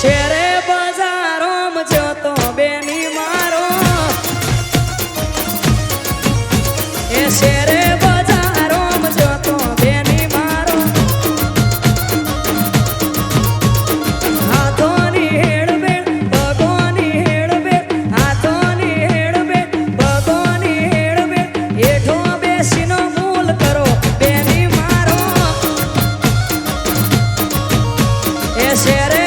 શેરે બજારો જતો બેની મારો એ શેરે બજારો જતો બેની મારો હાથોની હેડબે ભગોની હેડબે હાથોની હેડબે ભગોની હેડબે એઠો બેસીનો મૂલ કરો બેની મારો એ શેરે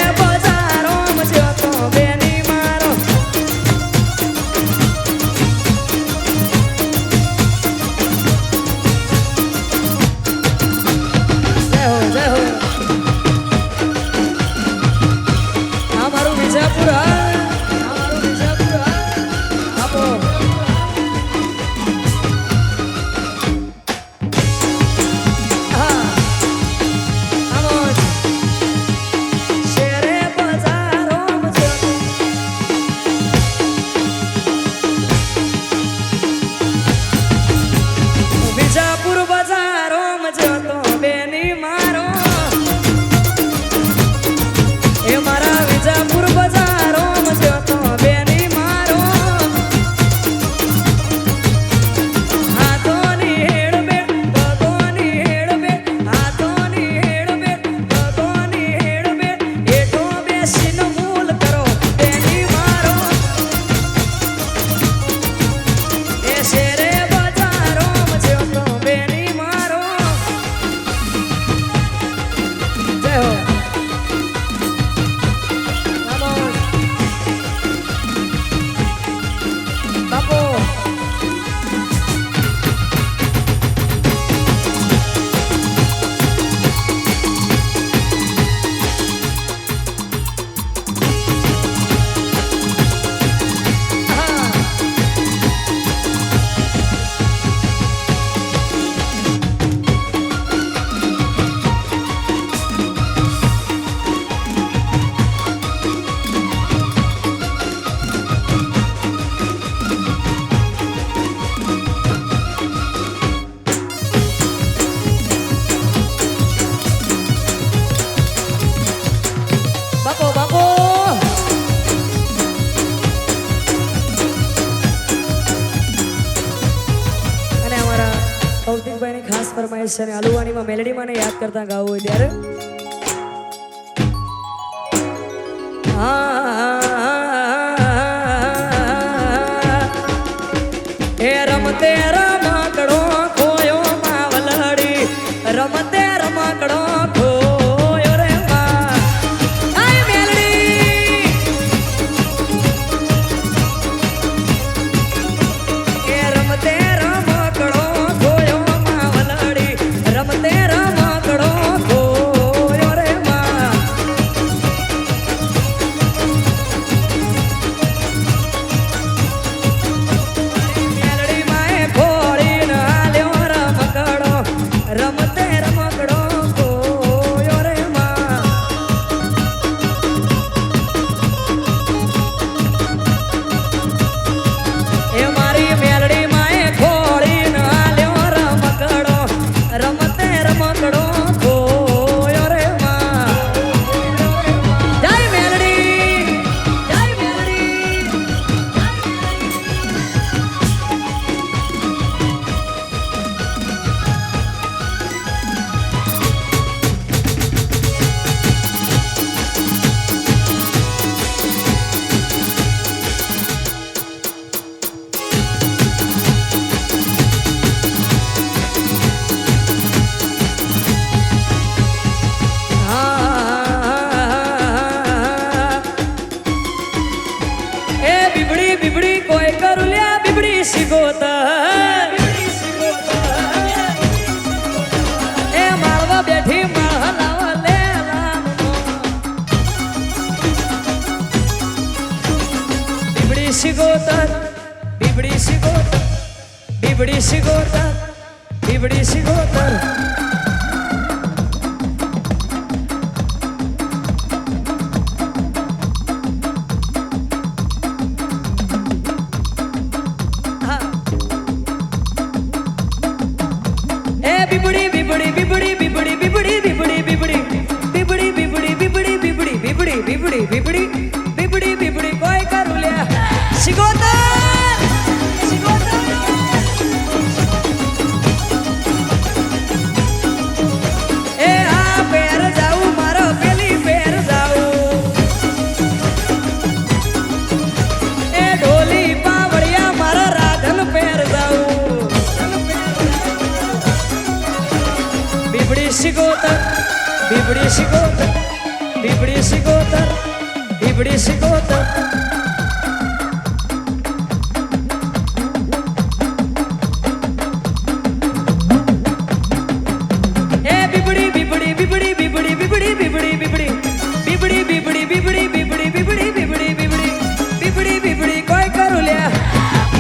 ખાસ ફરમાઈશ છે આલુવાનીમાં મેલેડીમાં ને યાદ કરતા ગાવું હોય ત્યારે એ રમતે રમકડો ખોયો માવલડી રમતે રમકડો ખોયો રે માં આય મેલડી એ રમતે રમકડો ખોયો રમતે રમકડો ખોયો રે માં મેલડી માએ ખોળી ના લ્યો રમકડો રમતે રમકડો ખોયો રે માં એ મારી મેલડી માએ ખોળી ના લ્યો રમકડો રમતે રમકડો ખોયો રે માં જય મેલડી જય મેલડી बिबड़ी कोई करू लिया बिबड़ी सिगोता ए मालवा बैठी मालवा ले बिबड़ी सिगोता बिबड़ी सिगोता बिबड़ी सिगोता बिबड़ी सिगोता बिबड़ी बिबड़ी बिबड़ी बिबड़ी बिबड़ी बिबड़ी बिबड़ी बिबड़ी बिबड़ी बिबड़ी बिबड़ी બીબડી બીબડી બીબડી બીબડી બીબડી કોઈ કરું લ્યા શિકોતર એ આ પેર જાઉં મારો પેલી પેર જાઉં એ ઢોલી પાવડિયા મારા રાધન પેર જાઉં બીબડી શિકોતર બીબડી શિકોતર બીબડી શિકોતર બીબડી શિકોતર એ બીબડી બીબડી બીબડી બીબડી બીબડી બીબડી બીબડી બીબડી બીબડી બીબડી બીબડી બીબડી બીબડી બીબડી બીબડી બીબડી કોઈ કરું લ્યા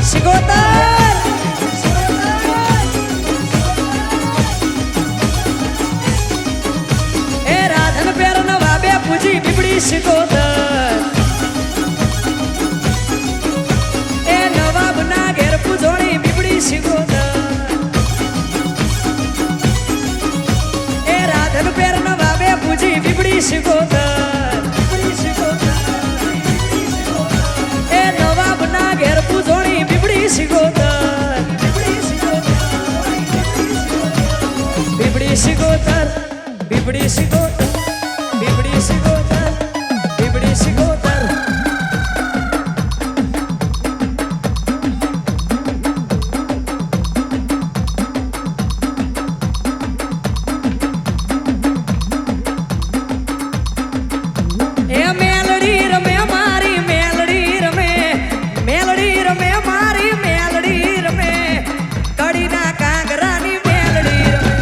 શિકોતર એ રાધન પેર નવા બે પૂજી બીબડી શિકોતર એ નવાબ ના ઘેર પૂજોણી બીબડી શિકોતર એ રાધન પેર નવા બે પૂજી બીબડી શિકોતર એ નવાબ ના ઘેર પૂજોણી બીબડી શિકોતર બીબડી શિકોતર બીબડી શિકોતર બીબડી શિકોતર બીબડી શિકોતર એ મેલડી રમે મારી મેલડી રમે મેલડી રમે મારી મેલડી રમે કડીના કાંગરાની મેલડી રમે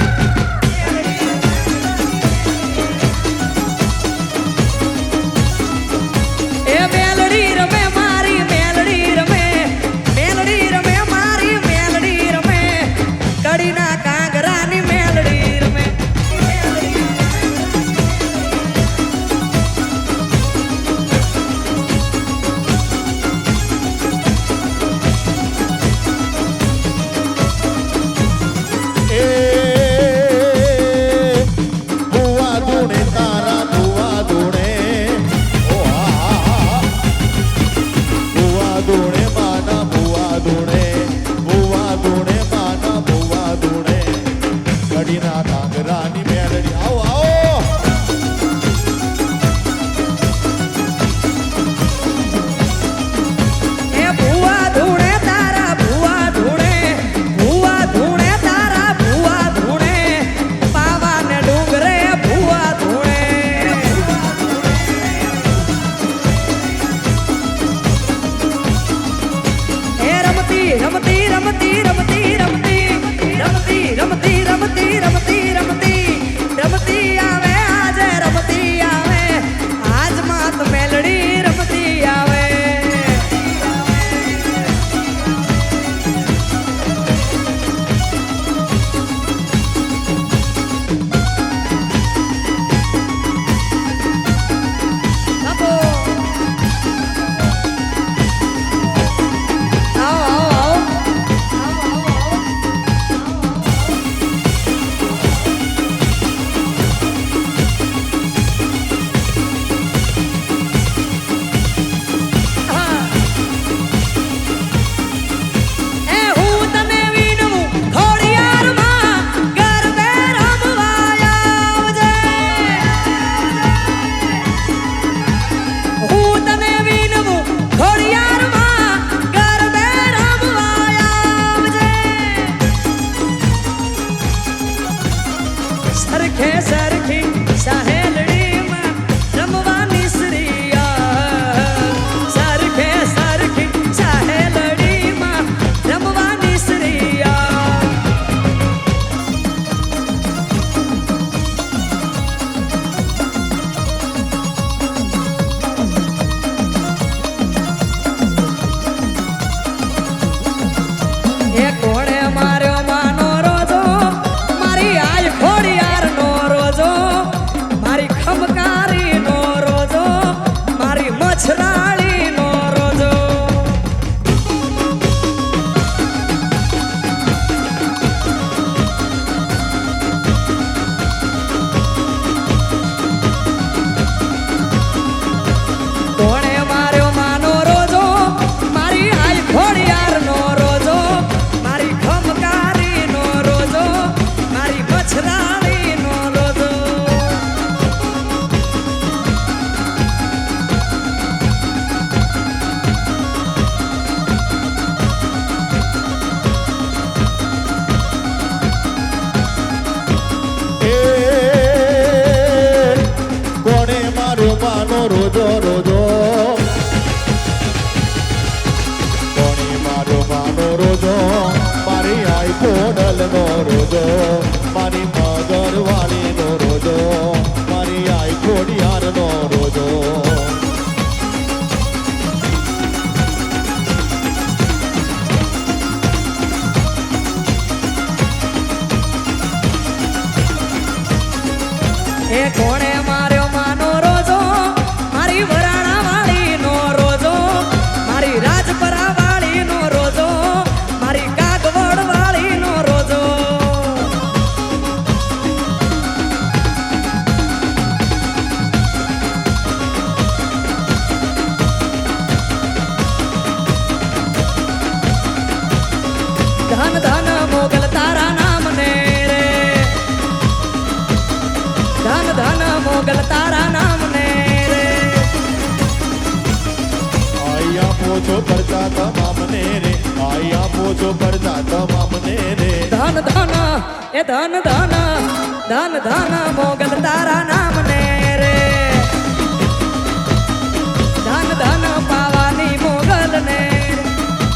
આપો છો પડતા તમામને રે આઈ આપો છો પડતા તમામને રે ધન ધન એ ધન ધન ધન ધન મોગલ તારા નામને